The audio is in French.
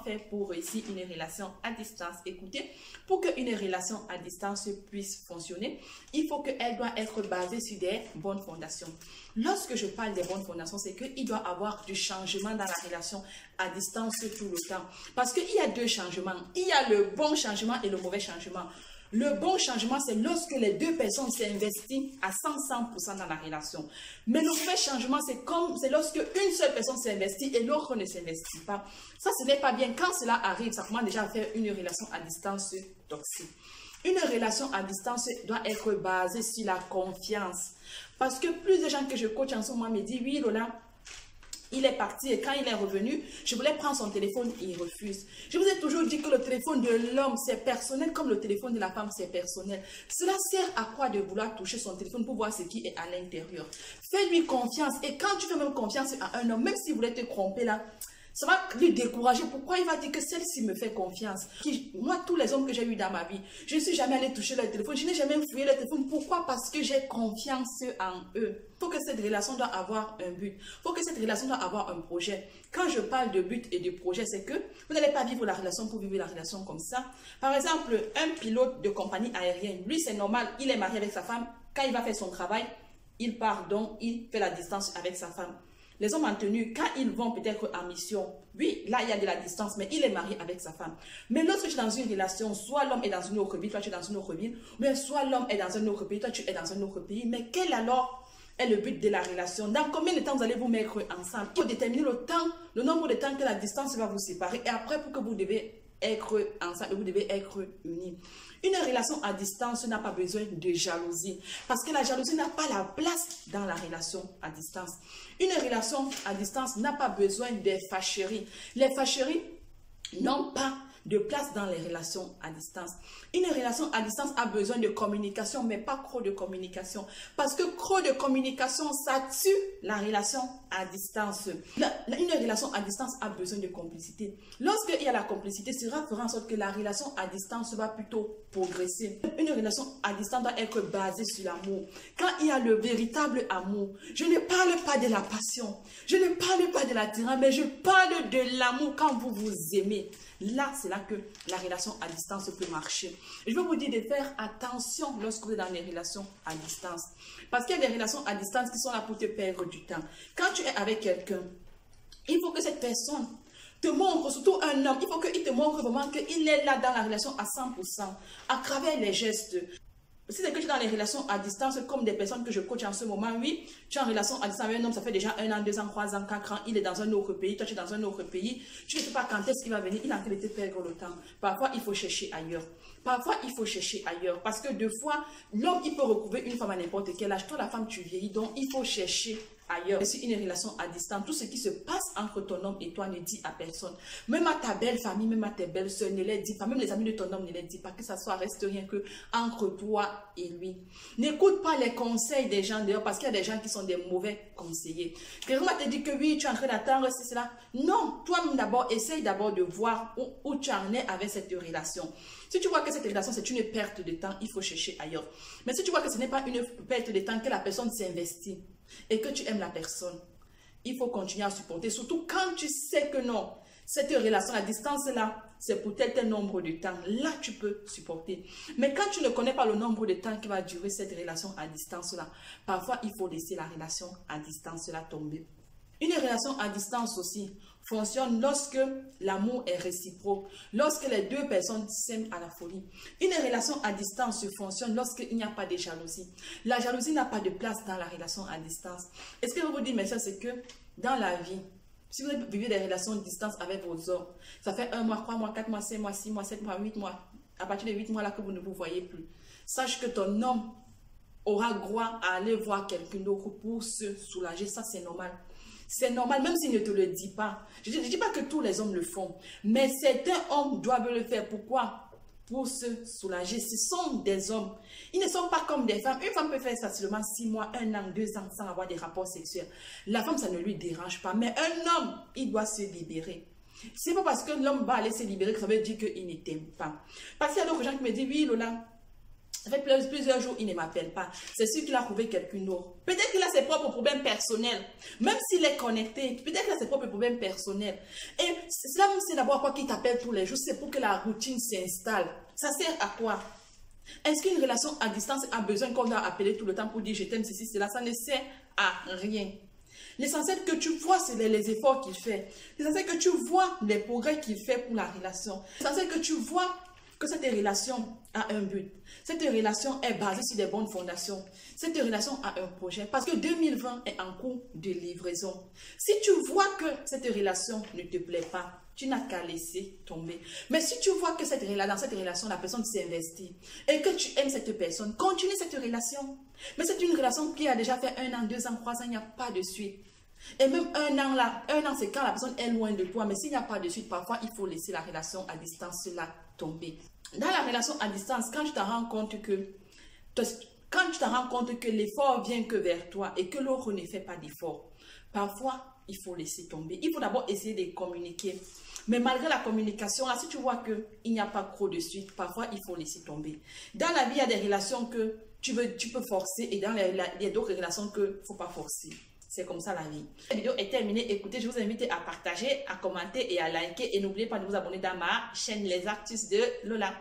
Faire pour réussir une relation à distance. Écoutez, pour qu'une relation à distance puisse fonctionner, il faut qu'elle doit être basée sur des bonnes fondations. Lorsque je parle des bonnes fondations, c'est qu'il doit y avoir du changement dans la relation à distance tout le temps. Parce qu'il y a deux changements. Il y a le bon changement et le mauvais changement. Le bon changement, c'est lorsque les deux personnes s'investissent à 100% dans la relation. Mais le mauvais changement, c'est lorsque une seule personne s'investit et l'autre ne s'investit pas. Ça, ce n'est pas bien. Quand cela arrive, ça commence déjà à faire une relation à distance toxique. Une relation à distance doit être basée sur la confiance. Parce que plus de gens que je coach en ce moment me disent, oui, Lola, il est parti et quand il est revenu, je voulais prendre son téléphone et il refuse. Je vous ai toujours dit que le téléphone de l'homme, c'est personnel, comme le téléphone de la femme, c'est personnel. Cela sert à quoi de vouloir toucher son téléphone pour voir ce qui est à l'intérieur? Fais-lui confiance. Et quand tu fais même confiance à un homme, même s'il voulait te tromper là, ça va lui décourager. Pourquoi il va dire que celle-ci me fait confiance? Moi, tous les hommes que j'ai eu dans ma vie, je ne suis jamais allée toucher leur téléphone. Je n'ai jamais fouillé leur téléphone. Pourquoi? Parce que j'ai confiance en eux. Il faut que cette relation doit avoir un but. Il faut que cette relation doit avoir un projet. Quand je parle de but et de projet, c'est que vous n'allez pas vivre la relation pour vivre la relation comme ça. Par exemple, un pilote de compagnie aérienne, lui, c'est normal. Il est marié avec sa femme. Quand il va faire son travail, il part donc, il fait la distance avec sa femme. Les hommes en tenue, quand ils vont peut-être en mission, oui, là, il y a de la distance, mais il est marié avec sa femme. Mais lorsque tu es dans une relation, soit l'homme est dans une autre ville, toi tu es dans une autre ville, mais soit l'homme est dans un autre pays, toi tu es dans un autre pays, mais quel alors est le but de la relation? Dans combien de temps vous allez vous mettre ensemble? Il faut déterminer le temps, le nombre de temps que la distance va vous séparer, et après, pour que vous devez être ensemble, vous devez être unis. Une relation à distance n'a pas besoin de jalousie parce que la jalousie n'a pas la place dans la relation à distance. Une relation à distance n'a pas besoin de fâcheries. Les fâcheries n'ont pas de place dans les relations à distance. Une relation à distance a besoin de communication, mais pas trop de communication. Parce que trop de communication, ça tue la relation à distance. Une relation à distance a besoin de complicité. Lorsqu'il y a la complicité, cela fera en sorte que la relation à distance va plutôt progresser. Une relation à distance doit être basée sur l'amour. Quand il y a le véritable amour, je ne parle pas de la passion, je ne parle pas de l'attirance, mais je parle de l'amour quand vous vous aimez. Là, c'est là que la relation à distance peut marcher. Et je veux vous dire de faire attention lorsque vous êtes dans les relations à distance. Parce qu'il y a des relations à distance qui sont là pour te perdre du temps. Quand tu es avec quelqu'un, il faut que cette personne te montre, surtout un homme, il faut qu'il te montre vraiment qu'il est là dans la relation à 100%, à travers les gestes. Si c'est que tu es dans les relations à distance, comme des personnes que je coach en ce moment, oui, tu es en relation à distance avec un homme, ça fait déjà 1 an, 2 ans, 3 ans, 4 ans, il est dans un autre pays, toi tu es dans un autre pays, tu ne sais pas quand est-ce qu'il va venir, il est en train de te perdre le temps. Parfois, il faut chercher ailleurs. Parfois, il faut chercher ailleurs. Parce que deux fois, l'homme, il peut retrouver une femme à n'importe quel âge. Toi, la femme, tu vieillis, donc il faut chercher ailleurs. C'est une relation à distance. Tout ce qui se passe entre ton homme et toi ne dit à personne. Même à ta belle famille, même à tes belles soeurs, ne les dis pas. Même les amis de ton homme ne les dis pas. Que ça soit reste rien que entre toi et lui. N'écoute pas les conseils des gens dehors parce qu'il y a des gens qui sont des mauvais conseillers. Quelqu'un te dit que oui, tu es en train d'attendre, c'est cela. Non, toi-même d'abord, essaye d'abord de voir où tu en es avec cette relation. Si tu vois que cette relation, c'est une perte de temps, il faut chercher ailleurs. Mais si tu vois que ce n'est pas une perte de temps, que la personne s'investit et que tu aimes la personne, il faut continuer à supporter. Surtout quand tu sais que non, cette relation à distance-là, c'est pour tel nombre de temps. Là, tu peux supporter. Mais quand tu ne connais pas le nombre de temps qui va durer cette relation à distance-là, parfois, il faut laisser la relation à distance-là tomber. Une relation à distance aussi fonctionne lorsque l'amour est réciproque, lorsque les deux personnes s'aiment à la folie. Une relation à distance fonctionne lorsqu'il n'y a pas de jalousie. La jalousie n'a pas de place dans la relation à distance. Et ce que je vous dis, mais ça, c'est que dans la vie, si vous vivez des relations à distance avec vos hommes, ça fait 1 mois, 3 mois, 4 mois, 5 mois, 6 mois, 7 mois, 8 mois, à partir de 8 mois là que vous ne vous voyez plus, sache que ton homme aura droit à aller voir quelqu'un d'autre pour se soulager. Ça, c'est normal. C'est normal, même s'il ne te le dit pas. Je ne dis pas que tous les hommes le font, mais certains hommes doivent le faire. Pourquoi? Pour se soulager. Ce sont des hommes. Ils ne sont pas comme des femmes. Une femme peut faire facilement 6 mois, 1 an, 2 ans sans avoir des rapports sexuels. La femme, ça ne lui dérange pas. Mais un homme, il doit se libérer. C'est pas parce que l'homme va aller se libérer que ça veut dire qu'il ne t'aime pas. Parce qu'il y a d'autres gens qui me disent, oui, Lola, Ça fait plusieurs jours, il ne m'appelle pas. C'est sûr qu'il a trouvé quelqu'un d'autre. Peut-être qu'il a ses propres problèmes personnels. Même s'il est connecté, peut-être qu'il a ses propres problèmes personnels. Et cela même c'est d'abord quoi qu'il t'appelle tous les jours, c'est pour que la routine s'installe. Ça sert à quoi? Est-ce qu'une relation à distance a besoin qu'on doit appeler tout le temps pour dire je t'aime, ceci, cela? Ça ne sert à rien. L'essentiel que tu vois, c'est les efforts qu'il fait. L'essentiel que tu vois les progrès qu'il fait pour la relation. L'essentiel que tu vois que cette relation a un but. Cette relation est basée sur des bonnes fondations. Cette relation a un projet. Parce que 2020 est en cours de livraison. Si tu vois que cette relation ne te plaît pas, tu n'as qu'à laisser tomber. Mais si tu vois que dans cette relation, la personne s'investit et que tu aimes cette personne, continue cette relation. Mais c'est une relation qui a déjà fait 1 an, 2 ans, 3 ans, il n'y a pas de suite. Et même 1 an là, 1 an c'est quand la personne est loin de toi. Mais s'il n'y a pas de suite, parfois il faut laisser la relation à distance là tomber. Dans la relation à distance, quand tu te rends compte que l'effort vient que vers toi et que l'autre ne fait pas d'effort, parfois il faut laisser tomber. Il faut d'abord essayer de communiquer. Mais malgré la communication, là, si tu vois qu'il n'y a pas trop de suite, parfois il faut laisser tomber. Dans la vie, il y a des relations que tu peux forcer et il y a d'autres relations qu'il ne faut pas forcer. C'est comme ça la vie. La vidéo est terminée. Écoutez, je vous invite à partager, à commenter et à liker. Et n'oubliez pas de vous abonner dans ma chaîne Les Astuces de Lola.